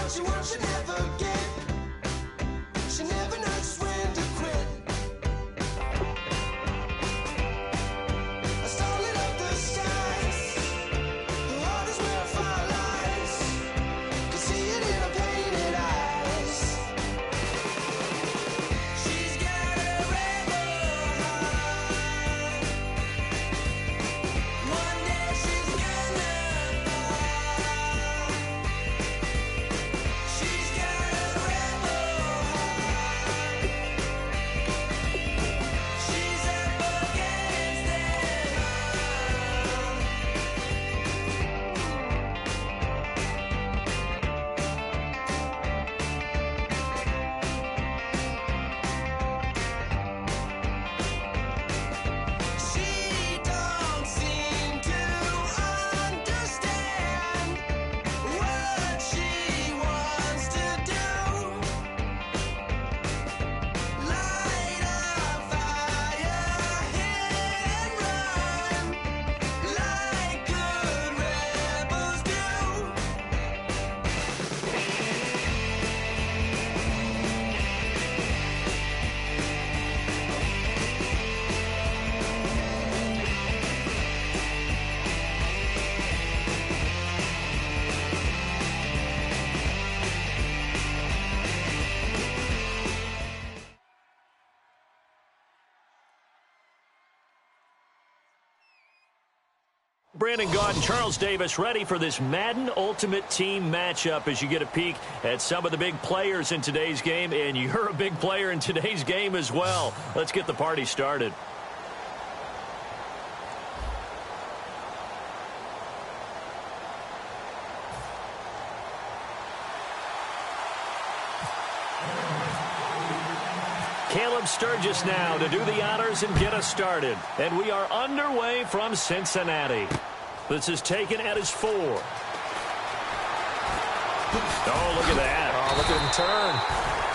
She wants to never get. She never knows when to quit. I started up the skies. Her heart is where fire lies. Could see it in her painted eyes. She's got a rebel heart. One day she's gonna fall. She's got a rebel heart. She's up against it She don't seem to understand what she wants to do. Light a fire, hit and run, like good rebels do. Brandon Gaud and Charles Davis ready for this Madden Ultimate Team matchup as you get a peek at some of the big players in today's game, and you're a big player in today's game as well. Let's get the party started. Caleb Sturgis now to do the honors and get us started. And we are underway from Cincinnati. This is taken at his 4. Oh, look at that. Oh, look at him turn.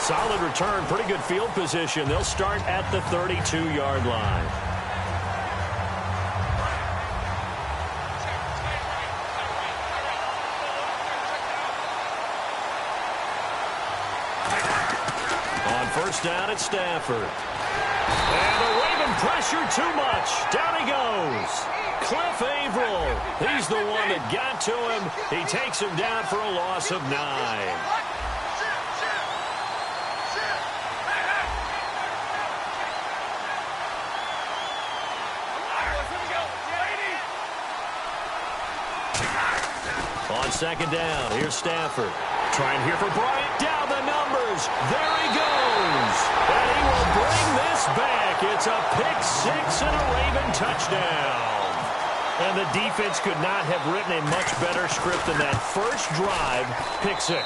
Solid return, pretty good field position. They'll start at the 32-yard line. First down at Stafford. And the Raven pressure too much. Down he goes. Cliff Averill. He's the one that got to him. He takes him down for a loss of 9. On second down, here's Stafford. Trying here for Bryant. Down the numbers. There he goes. And he will bring this back. It's a pick-6 and a Raven touchdown. And the defense could not have written a much better script than that first drive, pick-6.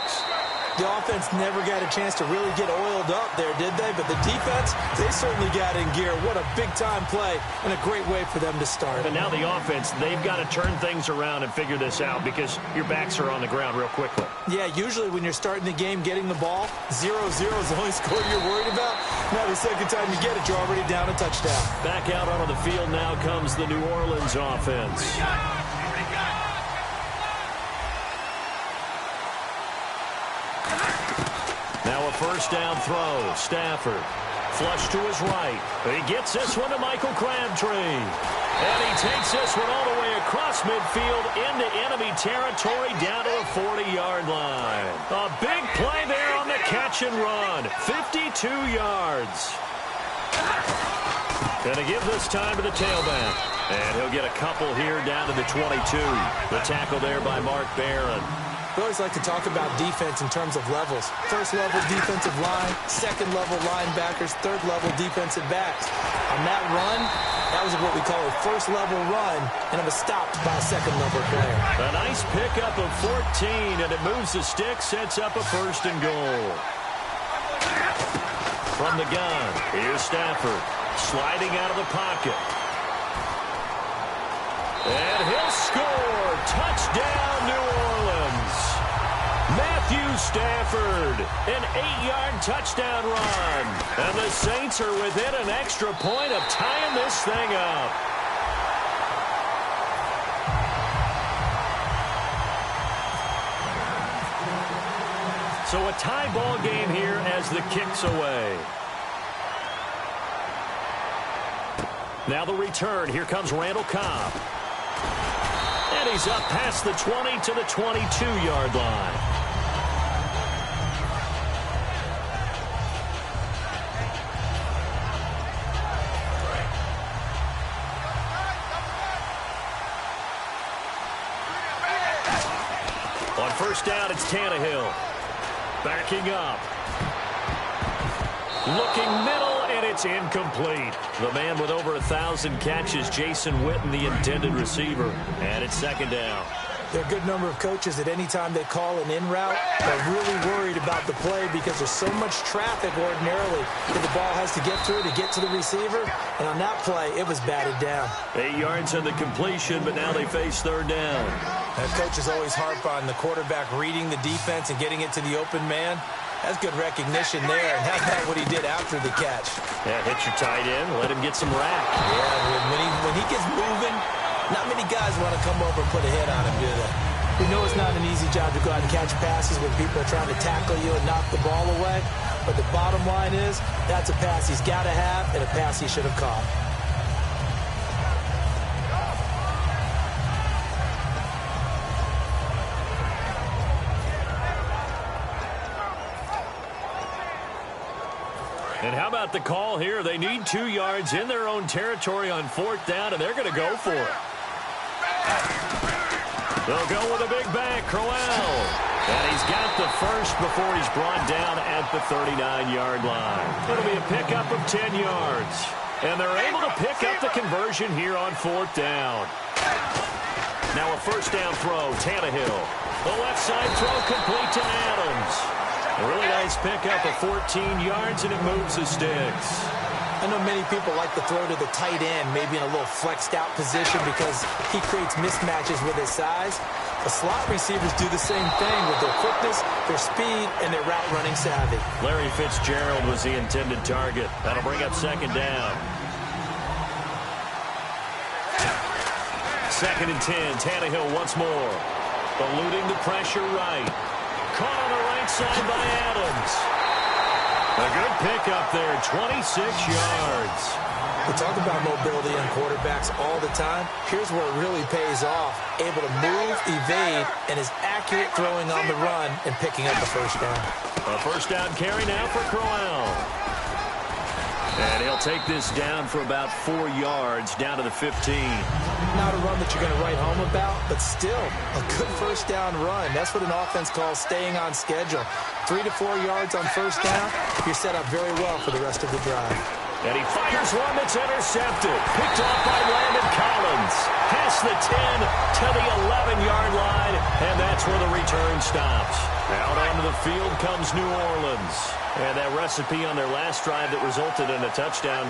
The offense never got a chance to really get oiled up there, did they? But the defense, they certainly got in gear. What a big-time play and a great way for them to start. And now the offense, they've got to turn things around and figure this out because your backs are on the ground real quickly. Yeah, usually when you're starting the game getting the ball, 0-0 is the only score you're worried about. Now the second time you get it, you're already down a touchdown. Back out onto the field now comes the New Orleans offense. Now a first down throw. Stafford. Flush to his right. He gets this one to Michael Crabtree. And he takes this one all the way across midfield into enemy territory down to the 40-yard line. A big play there on the catch and run. 52 yards. Gonna give this time to the tailback. And he'll get a couple here down to the 22. The tackle there by Mark Barron. We always like to talk about defense in terms of levels. First level defensive line, second level linebackers, third level defensive backs. On that run, that was what we call a first level run, and it was stopped by a second level player. A nice pickup of 14, and it moves the stick, sets up a first and goal. From the gun, here's Stafford, sliding out of the pocket. And he'll score. Touchdown, New Orleans. Matthew Stafford, an 8-yard touchdown run. And the Saints are within an extra point of tying this thing up. So a tie ball game here as the kick's away. Now the return. Here comes Randall Cobb. And he's up past the 20 to the 22-yard line. On first down, it's Tannehill. Backing up. Looking middle, and it's incomplete. The man with over 1,000 catches, Jason Witten, the intended receiver. And it's second down. There are a good number of coaches at any time they call an in route, they're really worried about the play because there's so much traffic ordinarily that the ball has to get through to get to the receiver. And on that play, it was batted down. 8 yards on the completion, but now they face third down. That coach is always harp on the quarterback reading the defense and getting it to the open man. That's good recognition there, and that's not what he did after the catch. Yeah, hit your tight end, let him get some rack. Yeah, when he gets moving, not many guys want to come over and put a hit on him, do they? We know it's not an easy job to go out and catch passes when people are trying to tackle you and knock the ball away, but the bottom line is that's a pass he's got to have and a pass he should have caught. And how about the call here? They need 2 yards in their own territory on fourth down, and they're going to go for it. They'll go with a big bang, Crowell. And he's got the first before he's brought down at the 39-yard line. It'll be a pickup of 10 yards. And they're able to pick up the conversion here on fourth down. Now a first down throw, Tannehill. The left side throw complete to Adams. A really nice pickup of 14 yards, and it moves the sticks. I know many people like to throw to the tight end, maybe in a little flexed out position because he creates mismatches with his size. The slot receivers do the same thing with their quickness, their speed, and their route running savvy. Larry Fitzgerald was the intended target. That'll bring up second down. Second and 10, Tannehill once more. Eluding the pressure right. Caught on the right side by Adams. A good pickup there, 26 yards. We talk about mobility on quarterbacks all the time. Here's where it really pays off. Able to move, evade, and is accurate throwing on the run and picking up a first down. A first down carry now for Crowell. And he'll take this down for about 4 yards, down to the 15. Not a run that you're going to write home about, but still a good first down run. That's what an offense calls staying on schedule. 3 to 4 yards on first down, you're set up very well for the rest of the drive. And he fires one that's intercepted. Picked off by Landon Collins. Past the 10 to the 11-yard line, and that's where the return stops. Out onto the field comes New Orleans. And that recipe on their last drive that resulted in a touchdown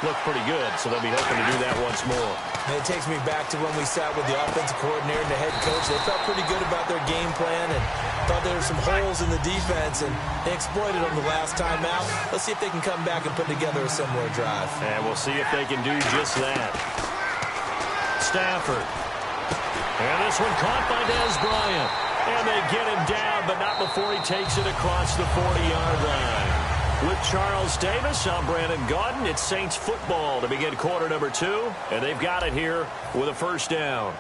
looked pretty good, so they'll be hoping to do that once more. And it takes me back to when we sat with the offensive coordinator and the head coach. They felt pretty good about their game plan and thought there were some holes in the defense, and they exploited them the last time out. Let's see if they can come back and put together a similar drive. And we'll see if they can do just that. Stafford. And this one caught by Dez Bryant. And they get him down, but not before he takes it across the 40-yard line. With Charles Davis, I'm Brandon Gaudin. It's Saints football to begin quarter number 2, and they've got it here with a first down.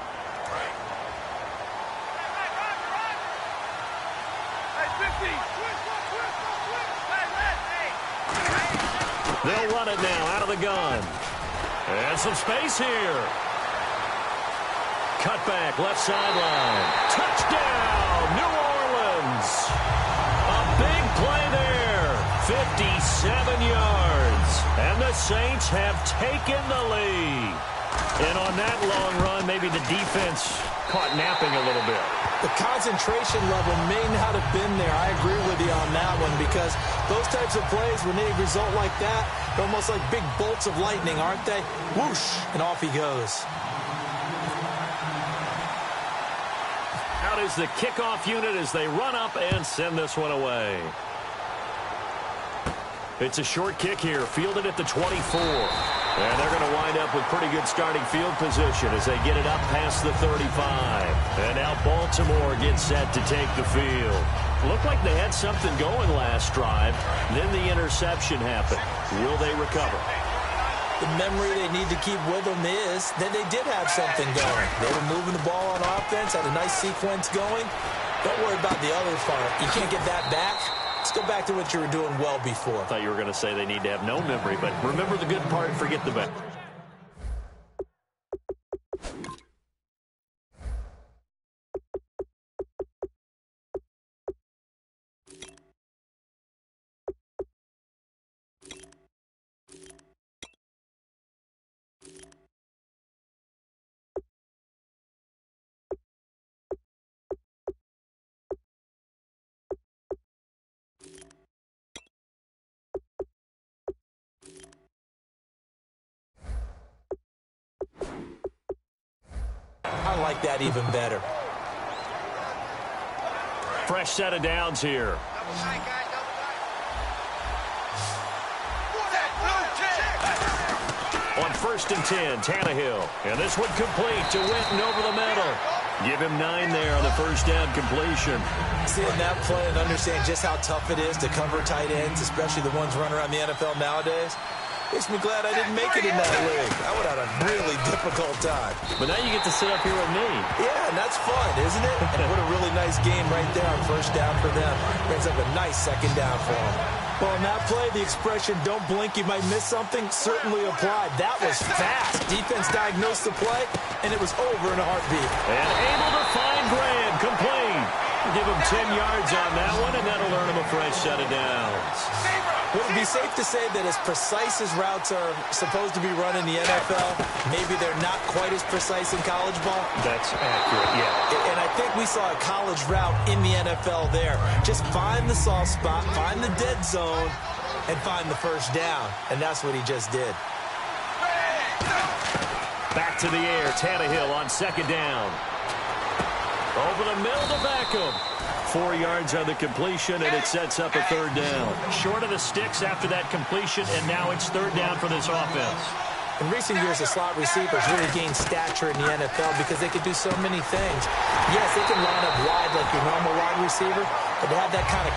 They'll run it now out of the gun. And some space here. Cut back, left sideline. Touchdown, New Orleans. A big play there. 57 yards. And the Saints have taken the lead. And on that long run, maybe the defense caught napping a little bit. The concentration level may not have been there. I agree with you on that one because those types of plays, when they result like that, they're almost like big bolts of lightning, aren't they? Whoosh, and off he goes. Out is the kickoff unit as they run up and send this one away. It's a short kick here, fielded at the 24. And they're going to wind up with pretty good starting field position as they get it up past the 35. And now Baltimore gets set to take the field. Looked like they had something going last drive. Then the interception happened. Will they recover? The memory they need to keep with them is that they did have something going. They were moving the ball on offense, had a nice sequence going. Don't worry about the other part. You can't get that back. Let's go back to what you were doing well before. I thought you were going to say they need to have no memory, but remember the good part, forget the bad. I like that even better. Fresh set of downs here. On 1st and 10, Tannehill. And this one complete to Witten over the middle. Give him 9 there on the first down completion. Seeing that play and understand just how tough it is to cover tight ends, especially the ones running around the NFL nowadays, makes me glad I didn't make it in that league. I would have had a really difficult time. But now you get to sit up here with me. Yeah, and that's fun, isn't it? And what a really nice game right there on first down for them. Brings up a nice second down for them. Well, in that play, the expression, don't blink, you might miss something, certainly applied. That was fast. Defense diagnosed the play, and it was over in a heartbeat. And able to find Graham, complete. Give him 10 yards on that one, and that'll earn him a fresh set of downs. Would it be safe to say that as precise as routes are supposed to be run in the NFL, maybe they're not quite as precise in college ball? That's accurate, yeah. And I think we saw a college route in the NFL there. Just find the soft spot, find the dead zone, and find the first down. And that's what he just did. Back to the air, Tannehill on second down. Over the middle to Beckham. 4 yards on the completion, and it sets up a third down. Short of the sticks after that completion, and now it's third down for this offense. In recent years, the slot receivers really gained stature in the NFL because they could do so many things. Yes, they can line up wide like your normal wide receiver, but to have that kind of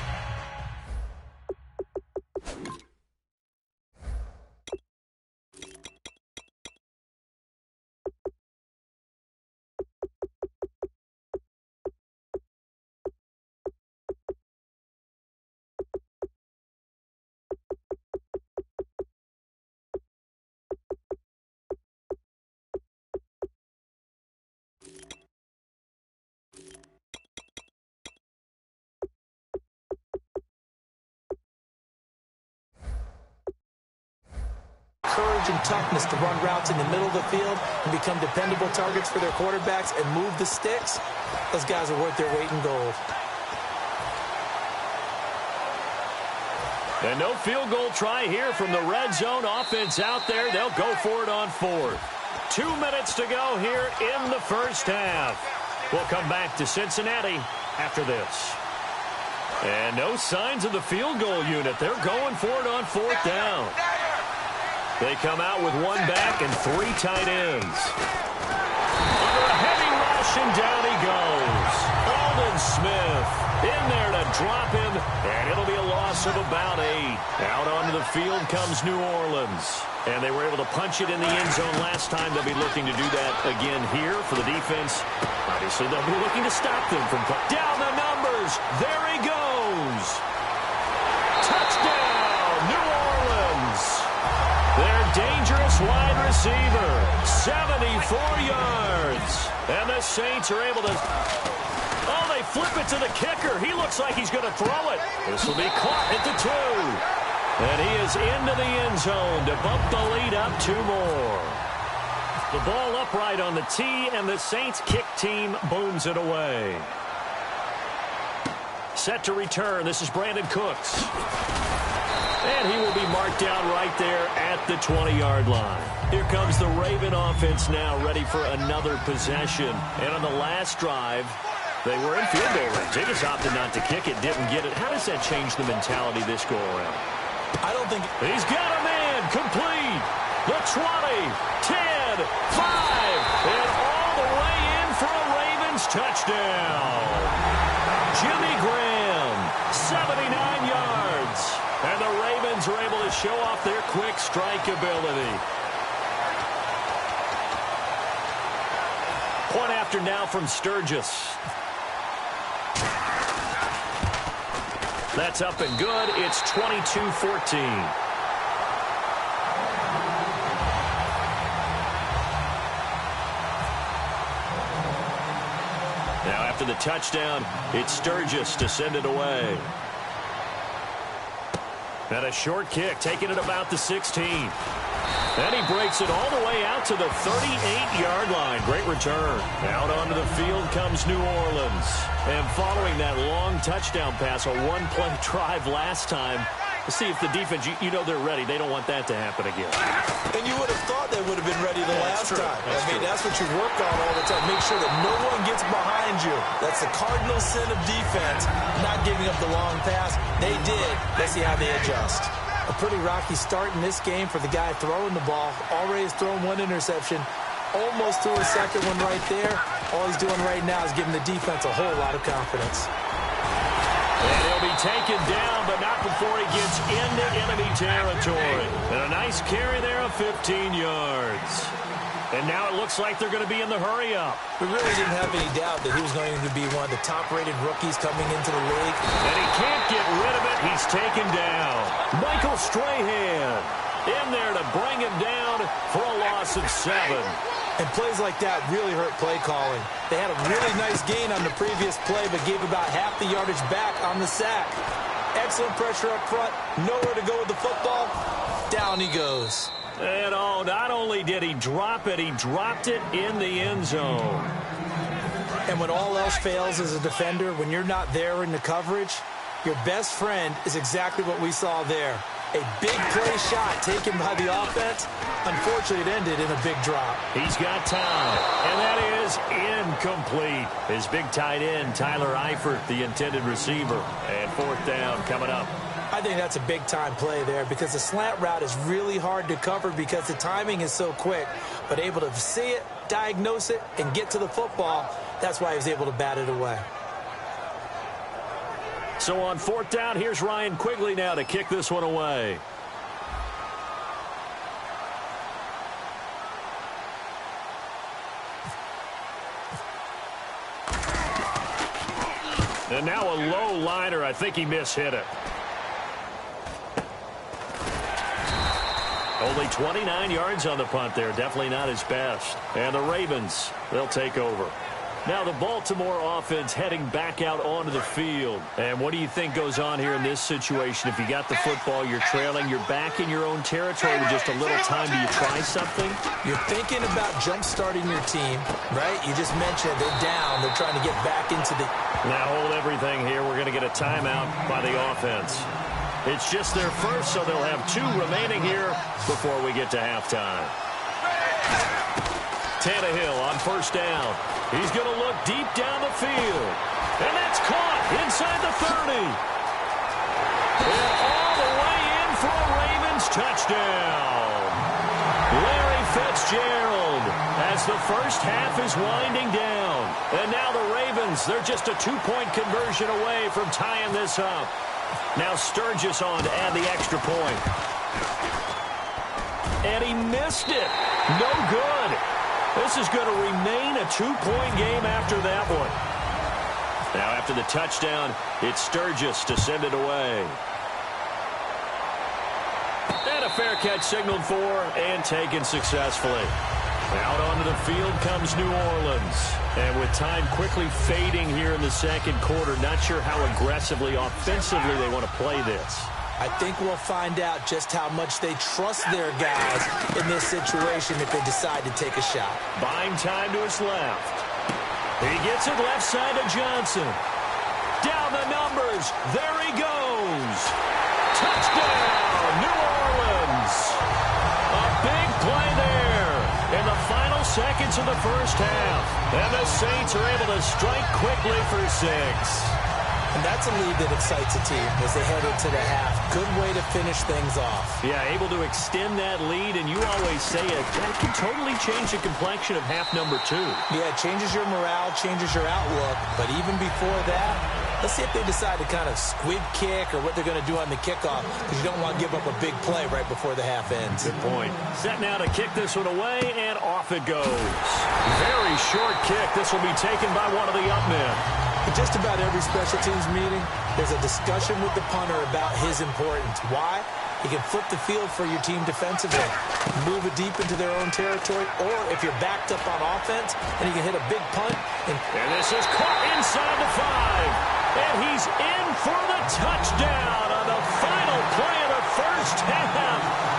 courage and toughness to run routes in the middle of the field and become dependable targets for their quarterbacks and move the sticks, those guys are worth their weight in gold. And no field goal try here from the red zone offense out there. They'll go for it on 4th. 2 minutes to go here in the first half. We'll come back to Cincinnati after this. And no signs of the field goal unit. They're going for it on 4th down. They come out with 1 back and 3 tight ends. Under a heavy rush, and down he goes. Aldon Smith in there to drop him, and it'll be a loss of about 8. Out onto the field comes New Orleans. And they were able to punch it in the end zone last time. They'll be looking to do that again here for the defense. Obviously, they'll be looking to stop them from down the numbers. There he goes. Touchdown, New Orleans. Their dangerous wide receiver, 74 yards. And the Saints are able to... Oh, they flip it to the kicker. He looks like he's going to throw it. This will be caught at the 2. And he is into the end zone to bump the lead up 2 more. The ball upright on the tee, and the Saints kick team booms it away. Set to return. This is Brandon Cooks. And he will be marked down right there at the 20-yard line. Here comes the Raven offense now, ready for another possession. And on the last drive, they were in field goal range. They just opted not to kick it, didn't get it. How does that change the mentality this go around? I don't think... He's got a man, complete. The 20, 10, 5, and all the way in for a Ravens touchdown. Jimmy Graham, 79 yards. And the Ravens are able to show off their quick strike ability. Point after now from Sturgis. That's up and good. It's 22-14. Now after the touchdown, it's Sturgis to send it away. And a short kick, taking it about the 16. And he breaks it all the way out to the 38-yard line. Great return. Out onto the field comes New Orleans. And following that long touchdown pass, a one-play drive last time, to see if the defense, you know they're ready. They don't want that to happen again. And you would have thought they would have been ready the last time. That's what you work on all the time. Make sure that no one gets behind you. That's the cardinal sin of defense, not giving up the long pass. They did. Let's see how they adjust. A pretty rocky start in this game for the guy throwing the ball. Already has thrown one interception. Almost threw a second one right there. All he's doing right now is giving the defense a whole lot of confidence. And he'll be taken down, but not before he gets into enemy territory. And a nice carry there of 15 yards. And now it looks like they're going to be in the hurry-up. We really didn't have any doubt that he was going to be one of the top-rated rookies coming into the league. And he can't get rid of it. He's taken down. Michael Strahan in there to bring him down for a loss of 7. And plays like that really hurt play calling. They had a really nice gain on the previous play, but gave about half the yardage back on the sack. Excellent pressure up front. Nowhere to go with the football. Down he goes. And not only did he drop it, he dropped it in the end zone. And when all else fails as a defender, when you're not there in the coverage, your best friend is exactly what we saw there. A big play shot taken by the offense. Unfortunately, it ended in a big drop. He's got time, and that is incomplete. His big tight end, Tyler Eifert, the intended receiver. And fourth down coming up. I think that's a big-time play there because the slant route is really hard to cover because the timing is so quick. But able to see it, diagnose it, and get to the football, that's why he was able to bat it away. So on fourth down, here's Ryan Quigley now to kick this one away. And now a low liner. I think he mishit it. Only 29 yards on the punt there. Definitely not his best. And the Ravens, they'll take over. Now the Baltimore offense heading back out onto the field. And what do you think goes on here in this situation? If you got the football, you're trailing, you're back in your own territory with just a little time. Do you try something? You're thinking about jump-starting your team, right? You just mentioned they're down. They're trying to get back into the... Now hold everything here. We're going to get a timeout by the offense. It's just their first, so they'll have 2 remaining here before we get to halftime. Tannehill on first down. He's going to look deep down the field. And that's caught inside the 30. And all the way in for a Ravens touchdown. Larry Fitzgerald as the first half is winding down. And now the Ravens, they're just a 2-point conversion away from tying this up. Now Sturgis on to add the extra point. And he missed it. No good. This is going to remain a 2-point game after that one. Now after the touchdown, it's Sturgis to send it away. And a fair catch signaled for and taken successfully. Out onto the field comes New Orleans. And with time quickly fading here in the second quarter, not sure how aggressively, offensively they want to play this. I think we'll find out just how much they trust their guys in this situation if they decide to take a shot. Buying time to his left. He gets it left side to Johnson. Down the numbers. There he goes. Touchdown, New Orleans. A big play there in the final seconds of the first half. And the Saints are able to strike quickly for 6. And that's a lead that excites a team as they head into the half. Good way to finish things off. Yeah, able to extend that lead, and you always say it, that can totally change the complexion of half number 2. Yeah, it changes your morale, changes your outlook. But even before that, let's see if they decide to kind of squib kick or what they're going to do on the kickoff, because you don't want to give up a big play right before the half ends. Good point. Set now to kick this one away, and off it goes. Very short kick. This will be taken by one of the up men. In just about every special teams meeting, there's a discussion with the punter about his importance. Why? He can flip the field for your team defensively, move it deep into their own territory, or if you're backed up on offense, then he can hit a big punt. And this is caught inside the 5. And he's in for the touchdown on the final play of the first half.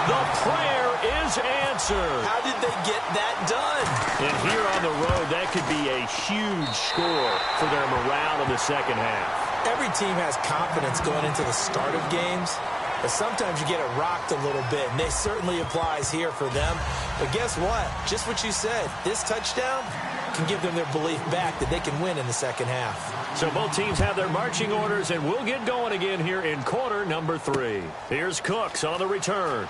The prayer is answered. How did they get that done? And here on the road, that could be a huge score for their morale in the second half. Every team has confidence going into the start of games, but sometimes you get it rocked a little bit, and this certainly applies here for them. But guess what? Just what you said, this touchdown can give them their belief back that they can win in the second half. So both teams have their marching orders, and we'll get going again here in quarter number 3. Here's Cooks on the return.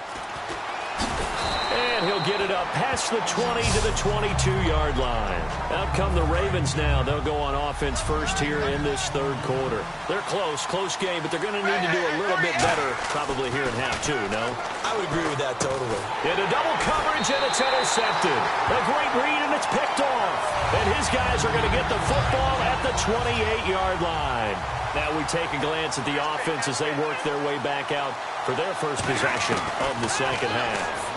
And he'll get it up past the 20 to the 22-yard line. Out come the Ravens now. They'll go on offense first here in this third quarter. They're close game, but they're going to need to do a little bit better probably here in half 2, no? I would agree with that totally. Into double coverage, and it's intercepted. A great read, and it's picked off. And his guys are going to get the football at the 28-yard line. Now we take a glance at the offense as they work their way back out for their first possession of the second half.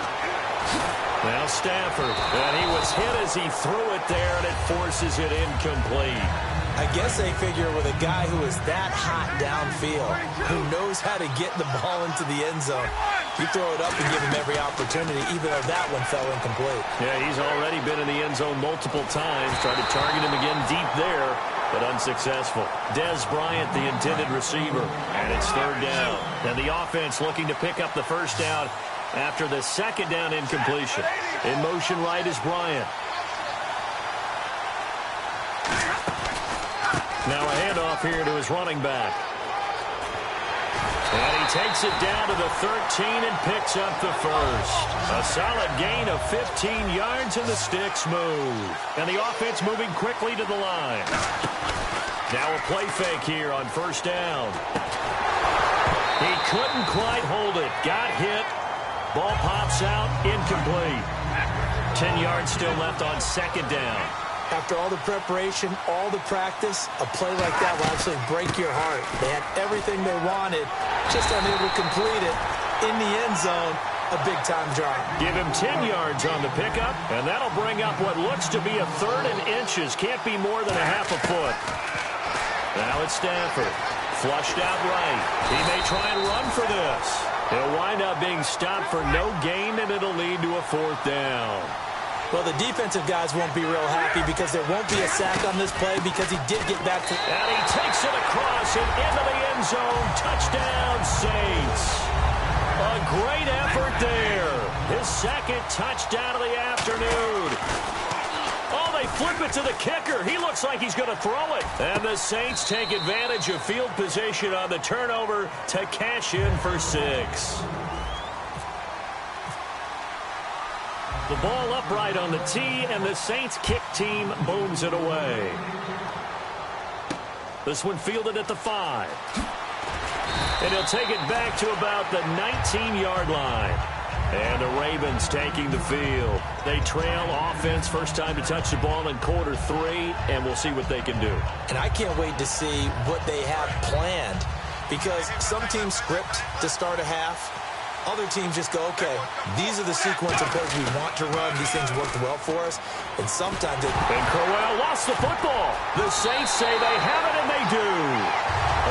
Now Stafford, and he was hit as he threw it there, and it forces it incomplete. I guess they figure with a guy who is that hot downfield, who knows how to get the ball into the end zone, you throw it up and give him every opportunity, even though that one fell incomplete. Yeah, he's already been in the end zone multiple times, tried to target him again deep there, but unsuccessful. Dez Bryant, the intended receiver, and it's third down. And the offense looking to pick up the first down after the second down incompletion. In motion right is Bryant. Now a handoff here to his running back. And he takes it down to the 13 and picks up the first. A solid gain of 15 yards, and the sticks move. And the offense moving quickly to the line. Now a play fake here on first down. He couldn't quite hold it. Got hit. Ball pops out, incomplete. 10 yards still left on second down. After all the preparation, all the practice, a play like that will absolutely break your heart. They had everything they wanted, just unable to complete it. In the end zone, a big-time drop. Give him 10 yards on the pickup, and that'll bring up what looks to be a third and inches. Can't be more than a half a foot. Now it's Stafford. Flushed out right. He may try and run for this. He'll wind up being stopped for no gain, and it'll lead to a fourth down. Well, the defensive guys won't be real happy because there won't be a sack on this play because he did get back to... And he takes it across and into the end zone. Touchdown, Saints. A great effort there. His second touchdown of the afternoon. Oh, they flip it to the kicker. He looks like he's going to throw it. And the Saints take advantage of field position on the turnover to cash in for 6. The ball upright on the tee, and the Saints kick team booms it away. This one fielded at the 5. And he'll take it back to about the 19-yard line. And the Ravens taking the field. They trail offense, first time to touch the ball in quarter 3, and we'll see what they can do. And I can't wait to see what they have planned, because some teams script to start a half. Other teams just go, okay, these are the sequence of plays we want to run. These things worked well for us. And sometimes it... And Crowell lost the football. The Saints say they have it, and they do.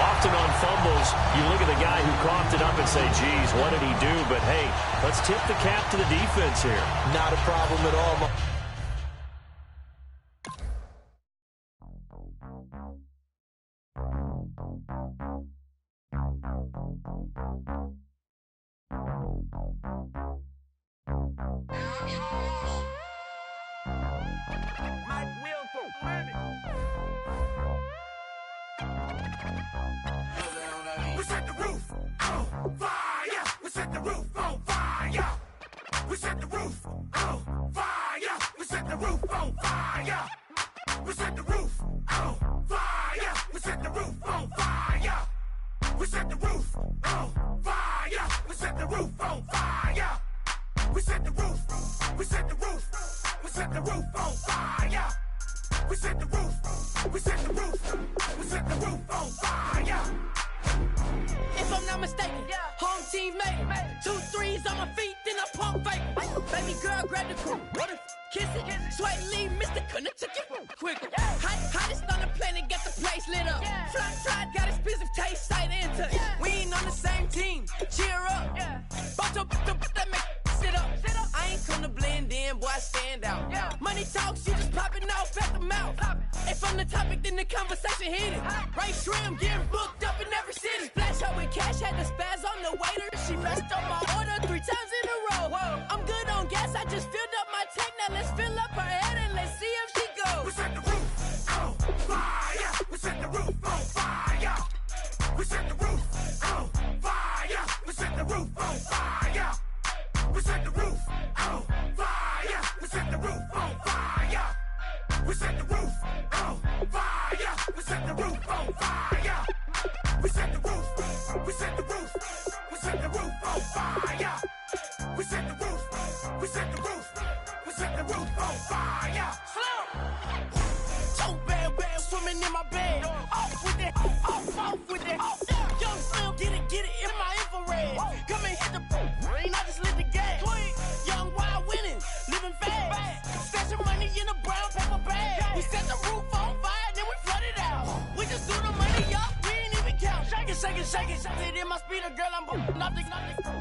Often on fumbles, you look at the guy who coughed it up and say, geez, what did he do? But, hey, let's tip the cap to the defense here. Not a problem at all. Mike Will for money. We set the roof on fire. We set the roof on fire. We set the roof on fire. We set the roof on fire. We set the roof on fire. We set the roof on fire. We set the roof on fire. We set the roof on fire. We set the roof. We set the roof. We set the roof on fire. We set the roof. We set the roof. We set the roof on fire. If I'm not mistaken, home team made it. 2 threes on my feet, then I pump fake. Baby girl, grab the crew. Kiss it. Sweat leave, Mr. Couldn't took it quicker. Hottest on the planet, got the place lit up. Fly, got expensive taste, sight into it. We ain't on the same team. Cheer up. Bato, that make sit up. I ain't come to blend in, boy, I stand out. Money talks, you just popping off at the mouth. If I'm the topic, then the conversation heated. Ray Shrimp getting booked up in every city. Splash her with cash, had the spaz on the waiter. She messed up my order 3 times in a row. I'm good on gas, I just filled up my tank. Now let's fill up her head and let's see if she goes. We set the roof on fire. We set the roof on fire. We set the roof on fire. We set the roof on fire. We set the roof on fire. We set the roof on fire. We set the roof on fire. We set the roof on fire. We set the roof. We set the roof. We set the roof on fire. We set the roof. We set the roof. We set the roof on fire. So bad, swimming in my bed. Off with that, off with that. Young Slim, get it in my infrared. Come and hit the rain, I just lit the gas. Young wild winning, living fast. Stashing money in a brown paper bag. We set the roof on fire, then we flood it out. We just threw the money up, we ain't even count. Shake it, shake it, shake it. It in my speeder, girl, I'm nothing,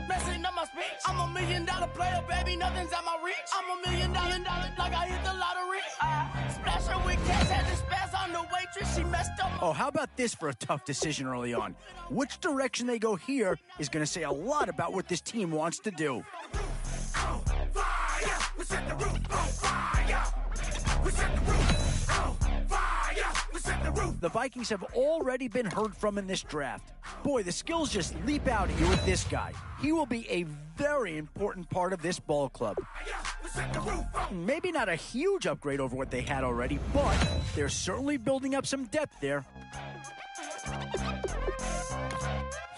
messing up my speech. I'm $1 million player, baby, nothing's at my reach. I'm $1 million, like I hit the lottery. Splash her with cash, had the spaz on the waitress, she messed up. Oh, how about this for a tough decision early on? Which direction they go here is going to say a lot about what this team wants to do. On fire. We set the roof on fire. We set the roof on fire. We set the roof. The Vikings have already been heard from in this draft. Boy, the skills just leap out at you with this guy. He will be a very important part of this ball club. We set the roof on. Maybe not a huge upgrade over what they had already, but they're certainly building up some depth there.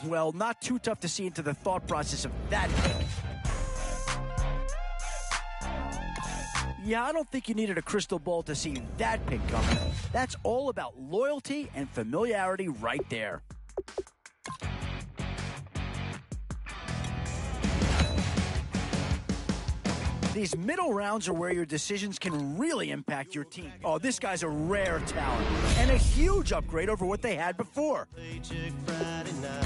Well, not too tough to see into the thought process of that pick. Yeah, I don't think you needed a crystal ball to see that pick coming. That's all about loyalty and familiarity right there. These middle rounds are where your decisions can really impact your team. Oh, this guy's a rare talent and a huge upgrade over what they had before. Paycheck Friday night.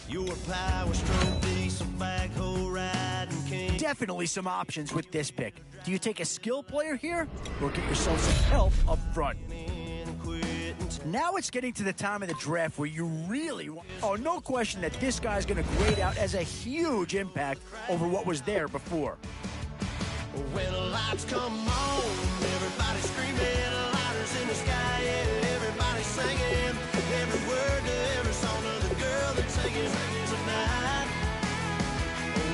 Your power stroke, diesel backhoe riding king. Definitely some options with this pick. Do you take a skill player here or get yourself some help up front? Now it's getting to the time of the draft where you really want... Oh, no question that this guy's going to grade out as a huge impact over what was there before. When the lights come on, everybody screaming, lighters in the sky, yeah, everybody singing, every word to every song of the girl that's singing tonight.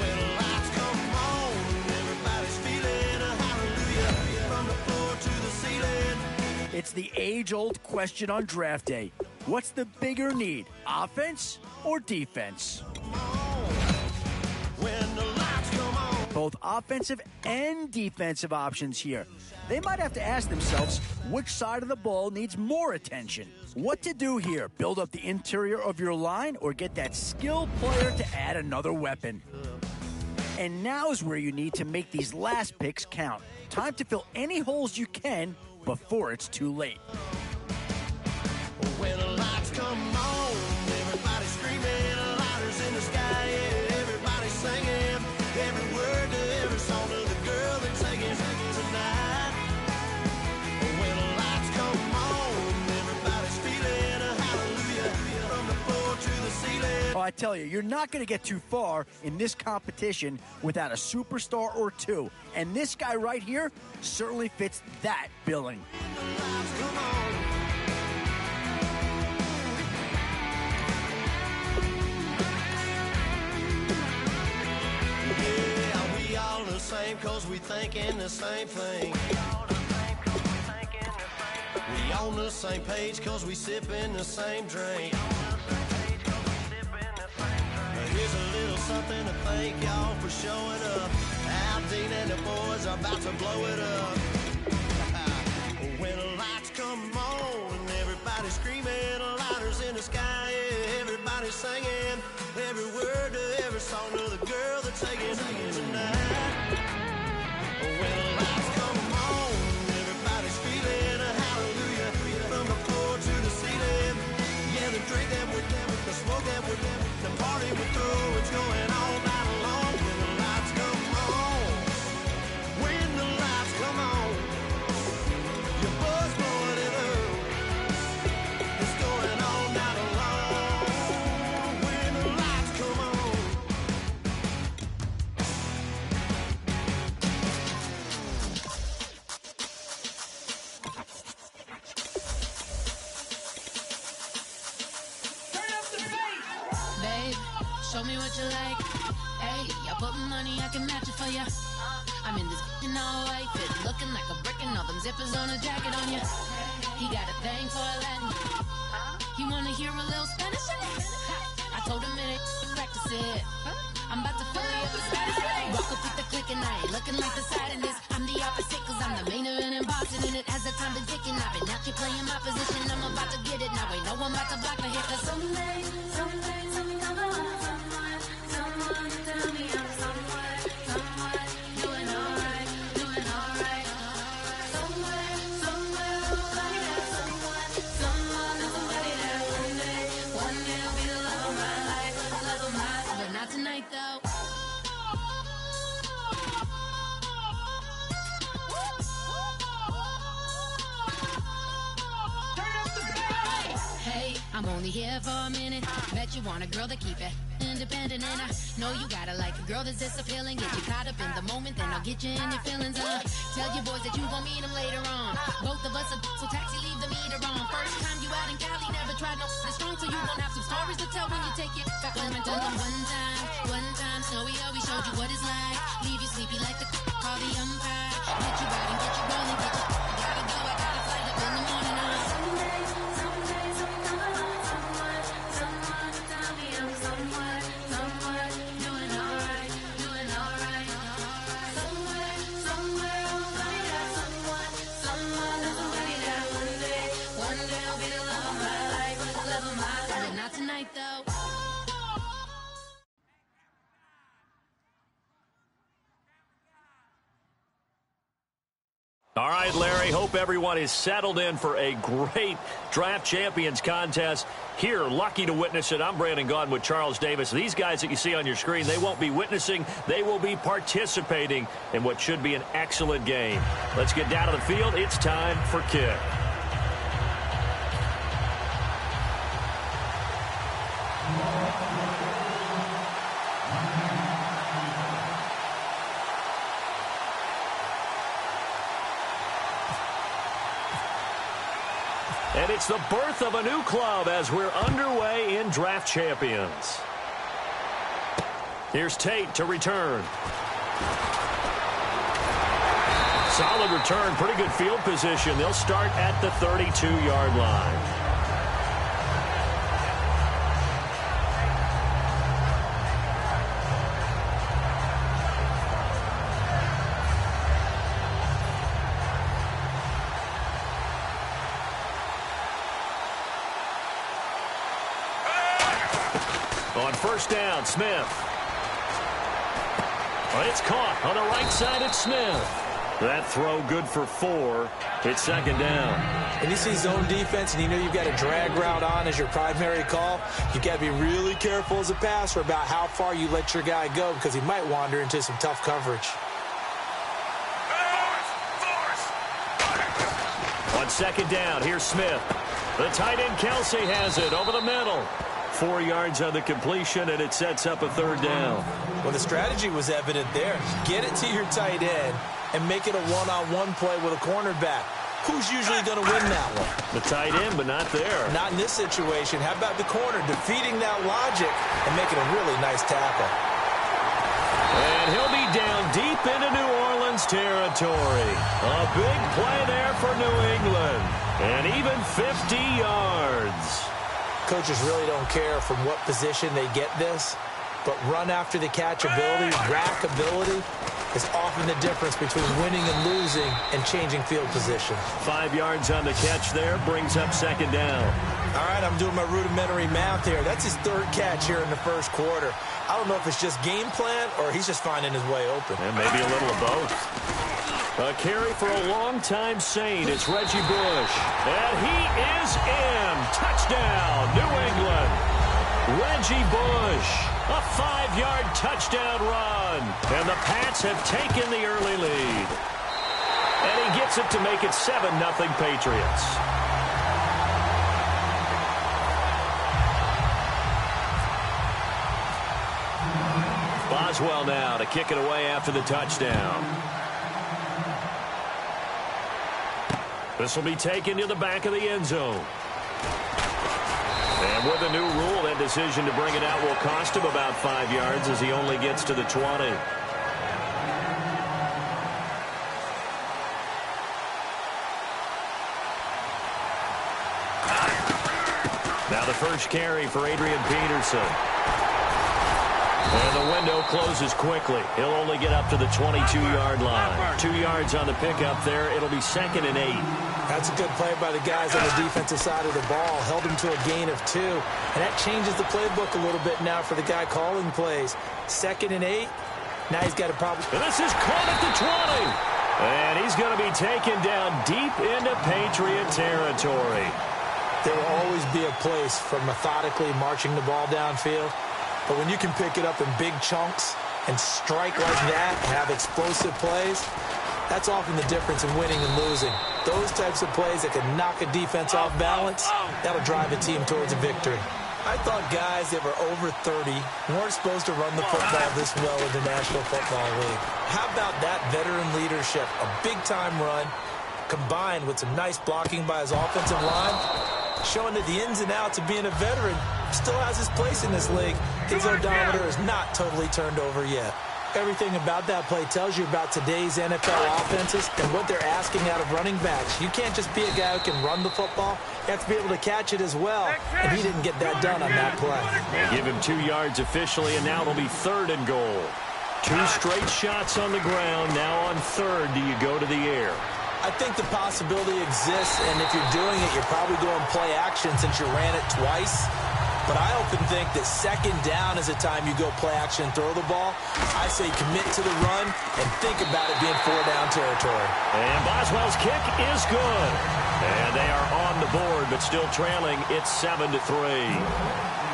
When the lights come on, everybody's feeling a hallelujah from the floor to the ceiling. It's the age-old question on draft day. What's the bigger need, offense or defense? When the lights come on. Both offensive and defensive options here. They might have to ask themselves which side of the ball needs more attention. What to do here? Build up the interior of your line or get that skilled player to add another weapon? And now's where you need to make these last picks count. Time to fill any holes you can before it's too late. When the lights come on, everybody screaming, lighters in the sky, yeah, everybody singing, every word to every song of the girl that's singing tonight. When the lights come on, everybody's feeling a hallelujah from the floor to the ceiling. Oh, I tell you, you're not going to get too far in this competition without a superstar or two. And this guy right here certainly fits that billing. When the lights come on. we thinking the same thing. We on the same page cause we sipping the same drink. Here's a little something to thank y'all for showing up. Al Dean and the boys are about to blow it up. When the lights come on and everybody's screaming, lighters in the sky, yeah, everybody's singing every word to every song to the girl that's taking tonight. When the lights come on, everybody's feeling a hallelujah from the floor to the ceiling. Yeah, the drink that we're down, the smoke that we're down, the party we're through, it's going all night long. When the lights come on, when the lights come on, your buzz blowing it up, it's going all night long. When the lights come on. Babe, show me what you like. Hey, I put money, I can match it for ya. I'm in this all white fit, looking like a brick and all them zippers on a jacket on ya. He got a thing for Latin. He wanna hear a little Spanish in it. I told him it ain't practice it. I'm about to fill you up with status. Walk up with the click and I ain't looking like the side in this. I'm the opposite cause I'm the main event in Boston and it has the time been ticking. I've been out here playing my position, I'm about to get it. Now ain't no one about to block the hit cause someday I'm someone tell me I'm someone doing alright. Somewhere, somebody that someone is somebody that one day will be the love of my life, but not tonight though. Hey, I'm only here for a minute. Bet you want a girl to keep it independent, and I know you gotta like a girl that's disappealing. Get you caught up in the moment, then I'll get you in your feelings. Tell your boys that you gon' meet them later on. Both of us are so taxi, leave the meter on. First time you out in Cali, never tried no strong, so you gon' have some stories to tell when you take it back home and tell them one time, Snowy always showed you what it's like. Leave you sleepy like the call the umpire. Get you right and get you rolling, get you. I gotta go, I gotta flight up in the morning. Someday, someone tell me I'm someone doing alright. Somewhere, somebody that somebody that one day will be the love of my life, but not tonight though. All right, Larry, hope everyone is settled in for a great Draft Champions contest. Here, lucky to witness it. I'm Brandon Gaudin with Charles Davis. These guys that you see on your screen, they won't be witnessing. They will be participating in what should be an excellent game. Let's get down to the field. It's time for kick. And it's the birth of a new club as we're underway in Draft Champions. Here's Tate to return. Solid return, pretty good field position. They'll start at the 32-yard line. On first down, Smith. Well, it's caught on the right side of Smith. That throw good for 4. It's second down. And you see zone defense and you know you've got a drag route on as your primary call. You've got to be really careful as a passer about how far you let your guy go because he might wander into some tough coverage. On second down, here's Smith. The tight end Kelsey has it over the middle. 4 yards on the completion, and it sets up a third down. Well, the strategy was evident there. Get it to your tight end and make it a one-on-one play with a cornerback. Who's usually going to win that one? The tight end, but not there. Not in this situation. How about the corner defeating that logic and making a really nice tackle? And he'll be down deep into New Orleans Lions territory. A big play there for New England. And even 50 yards. Coaches really don't care from what position they get this, but run after the catch ability, rack ability, is often the difference between winning and losing and changing field position. 5 yards on the catch there, brings up second down. All right, I'm doing my rudimentary math here. That's his third catch here in the first quarter. I don't know if it's just game plan or he's just finding his way open. And maybe a little of both. A carry for a longtime Saint. It's Reggie Bush. And he is in. Touchdown, New England. Reggie Bush. A 5-yard touchdown run. And the Pats have taken the early lead. And he gets it to make it 7-0 Patriots. Boswell now to kick it away after the touchdown. This will be taken to the back of the end zone. And with a new rule, that decision to bring it out will cost him about 5 yards as he only gets to the 20. Now the first carry for Adrian Peterson. And the window closes quickly. He'll only get up to the 22-yard line. 2 yards on the pickup there. It'll be 2nd and 8. That's a good play by the guys on the defensive side of the ball. Held him to a gain of 2. And that changes the playbook a little bit now for the guy calling plays. 2nd and 8. Now he's got a problem. And this is caught at the 20. And he's going to be taken down deep into Patriot territory. There will always be a place for methodically marching the ball downfield. But when you can pick it up in big chunks and strike like that and have explosive plays, that's often the difference in winning and losing. Those types of plays that can knock a defense off balance, that'll drive a team towards a victory. I thought guys that were over 30 weren't supposed to run the football this well in the National Football League. How about that veteran leadership? A big-time run combined with some nice blocking by his offensive line, showing that the ins and outs of being a veteran still has his place in this league. His odometer is not totally turned over yet. Everything about that play tells you about today's NFL offenses and what they're asking out of running backs. You can't just be a guy who can run the football. You have to be able to catch it as well, and he didn't get that done on that play. They give him 2 yards officially, and now it'll be 3rd and goal. 2 straight shots on the ground. Now on 3rd, do you go to the air? I think the possibility exists, and if you're doing it, you're probably going play action since you ran it twice. But I often think that 2nd down is a time you go play action and throw the ball. I say commit to the run and think about it being 4-down territory. And Boswell's kick is good. And they are on the board, but still trailing. It's 7-3.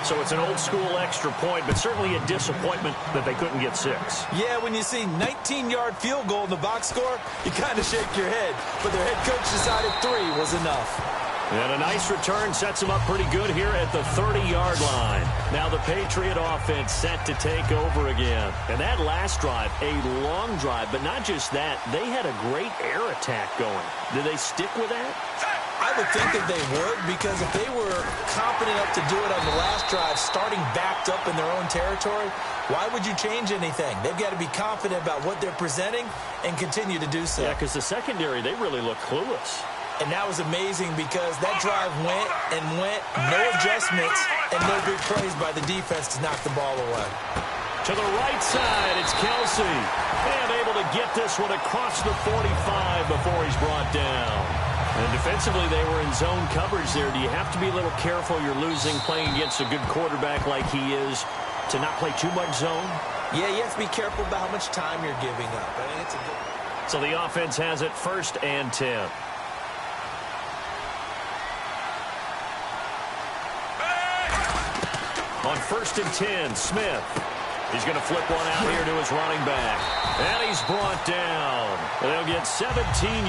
So it's an old-school extra point, but certainly a disappointment that they couldn't get 6. Yeah, when you see 19-yard field goal in the box score, you kind of shake your head. But their head coach decided 3 was enough. And a nice return sets them up pretty good here at the 30-yard line. Now the Patriot offense set to take over again. And that last drive, a long drive, but not just that. They had a great air attack going. Did they stick with that? I would think that they would, because if they were confident enough to do it on the last drive, starting backed up in their own territory, why would you change anything? They've got to be confident about what they're presenting and continue to do so. Yeah, because the secondary, they really look clueless. And that was amazing because that drive went and went, no adjustments, and no big plays by the defense to knock the ball away. To the right side, it's Kelsey. And able to get this one across the 45 before he's brought down. And defensively, they were in zone coverage there. Do you have to be a little careful you're losing playing against a good quarterback like he is to not play too much zone? Yeah, you have to be careful about how much time you're giving up. I mean, it's a good... So the offense has it 1st and 10. On 1st and 10, Smith. He's going to flip one out here to his running back. And he's brought down. They'll get 17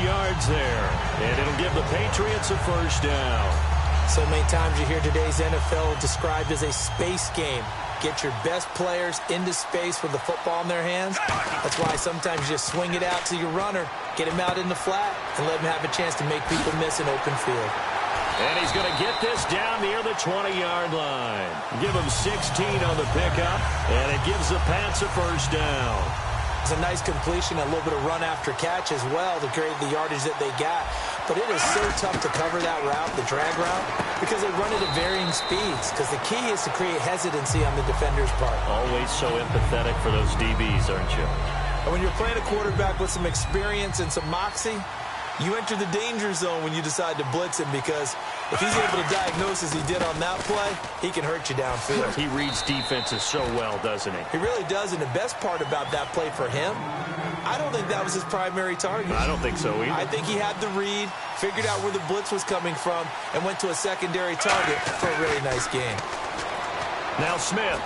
yards there. And it'll give the Patriots a 1st down. So many times you hear today's NFL described as a space game. Get your best players into space with the football in their hands. That's why sometimes you just swing it out to your runner, get him out in the flat, and let him have a chance to make people miss an open field. And he's going to get this down near the 20-yard line. Give him 16 on the pickup, and it gives the Pats a 1st down. It's a nice completion, a little bit of run after catch as well to create the yardage that they got. But it is so tough to cover that route, the drag route, because they run it at varying speeds. Because the key is to create hesitancy on the defender's part. Always so empathetic for those DBs, aren't you? And when you're playing a quarterback with some experience and some moxie, you enter the danger zone when you decide to blitz him, because if he's able to diagnose as he did on that play, he can hurt you downfield. He reads defenses so well, doesn't he? He really does, and the best part about that play for him, I don't think that was his primary target. I don't think so either. I think he had the read, figured out where the blitz was coming from, and went to a secondary target for a really nice game. Now Smith.